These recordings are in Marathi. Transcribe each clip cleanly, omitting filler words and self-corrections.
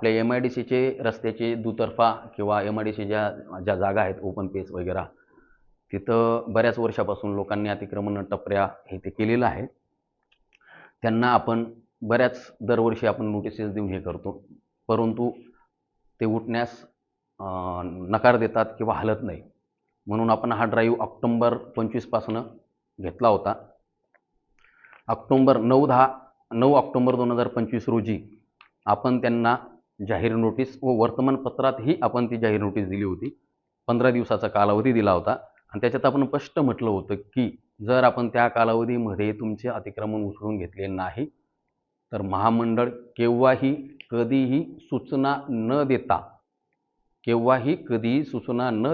आपल्या MIDCचे रस्त्याचे दुतर्फा किंवा MIDC ज्या ज्या जागा आहेत ओपन पेस वगैरे, तिथं बऱ्याच वर्षापासून लोकांनी अतिक्रमण टपऱ्या हे ते केलेलं आहे. त्यांना आपण बऱ्याच दरवर्षी आपण नोटिसेस देऊन हे करतो, परंतु ते उठण्यास नकार देतात किंवा हलत नाही. म्हणून आपण हा ड्राईव्ह ऑक्टोबर 25 पासून घेतला होता. 9 ऑक्टोबर 2025 रोजी आपण त्यांना जाहीर नोटीस व वर्तमानपत्रातही आपण ती जाहीर नोटीस दिली होती. 15 दिवसाचा कालावधी दिला होता आणि त्याच्यात आपण स्पष्ट म्हटलं होतं की जर आपण त्या कालावधीमध्ये तुमचे अतिक्रमण उचलून घेतले नाही तर महामंडळ केव्हाही कधीही सूचना न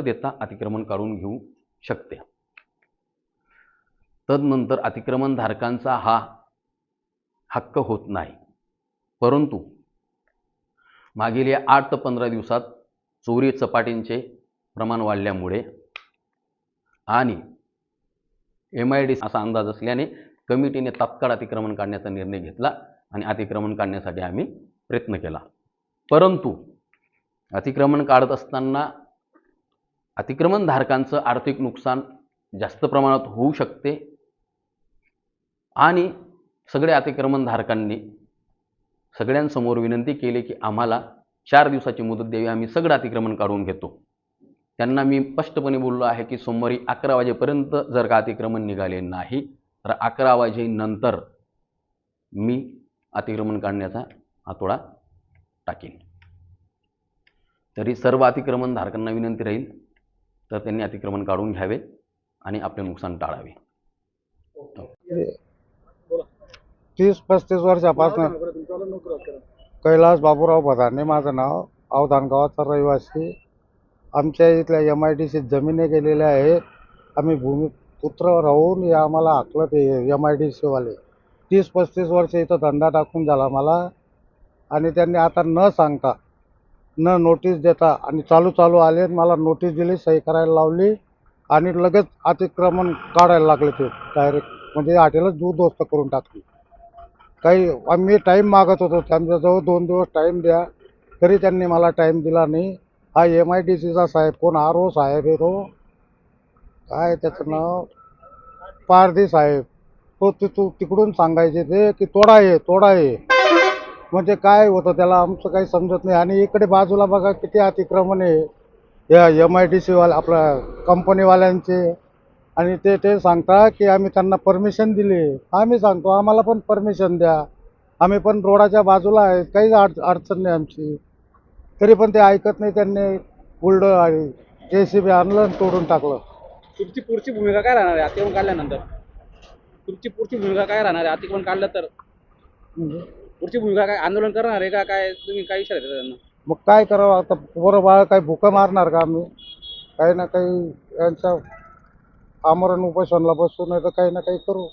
देता अतिक्रमण काढून घेऊ शकते. तदनंतर अतिक्रमणधारकांचा हा हक्क होत नाही. परंतु मागील या 8 ते 15 दिवसात चोरी चपाटींचे प्रमाण वाढल्यामुळे आणि MIDC असा अंदाज असल्याने कमिटीने तात्काळ अतिक्रमण काढण्याचा निर्णय घेतला आणि अतिक्रमण काढण्यासाठी आम्ही प्रयत्न केला. परंतु अतिक्रमण काढत असताना अतिक्रमणधारकांचं आर्थिक नुकसान जास्त प्रमाणात होऊ शकते आणि सगळ्या अतिक्रमणधारकांनी सगळ्यांसमोर विनंती केली की आम्हाला 4 दिवसाची मुदत द्यावी, आम्ही सगळं अतिक्रमण काढून घेतो. त्यांना मी स्पष्टपणे बोललो आहे की सोमवारी 11 वाजेपर्यंत जर का अतिक्रमण निघाले नाही तर 11 वाजेनंतर मी अतिक्रमण काढण्याचा हातोडा टाकेन. तरी सर्व अतिक्रमणधारकांना विनंती राहील तर त्यांनी अतिक्रमण काढून घ्यावे आणि आपले नुकसान टाळावे. 30-35 वर्षापासून कैलास बाबूराव बधाने माझं नाव, अवधान गावाचा रहिवासी. आमच्या इथल्या MIDC जमिनी गेलेल्या आहेत. आम्ही भूमिपुत्र राहून हे आम्हाला हाकलं ते MIDC वाले. 30-35 वर्ष इथं धंदा टाकून झाला मला आणि त्यांनी आता न सांगता न नोटीस देता आणि चालू आले, मला नोटीस दिली, सही करायला लावली आणि लगेच अतिक्रमण काढायला लागले. ते डायरेक्ट म्हणजे हॉटेलच उद्ध्वस्त करून टाकली. काही आम्ही टाईम मागत होतो त्यांच्याजवळ, 2 दिवस टाईम द्या, तरी त्यांनी मला टाईम दिला नाही. हा MIDCचा साहेब कोण, RO साहेब आहे तो, काय त्याचं नाव, पारधी साहेब, तो तिकडून सांगायचे ते की तोडा आहे. म्हणजे काय होतं त्याला आमचं काही समजत नाही. आणि इकडे बाजूला बघा किती अतिक्रमण आहे या MIDC वाला आपल्या कंपनीवाल्यांचे. आणि ते सांगता की आम्ही त्यांना परमिशन दिली. आम्ही सांगतो आम्हाला पण परमिशन द्या, आम्ही पण रोडाच्या बाजूला आहे, काही अडचण नाही आमची. तरी पण ते ऐकत नाही. त्यांनी बुलडोझर आणि JCB आणलं आणि तोडून टाकलं. तुमची पुढची भूमिका काय राहणार आहे अतिक्रमण काढल्यानंतर? तुमची पुढची भूमिका काय राहणार आहे अतिक्रमण काढलं तर? पुढची भूमिका काय, आंदोलन करणार आहे का काय? तुम्ही काय इशारा देता त्यांना? मग काय करावं आता, पोरं बाळ काही भुका मारणार का आम्ही? काही ना काही यांच्या आमरण उपोषणाला बसू, नाही तर काही ना काही करू.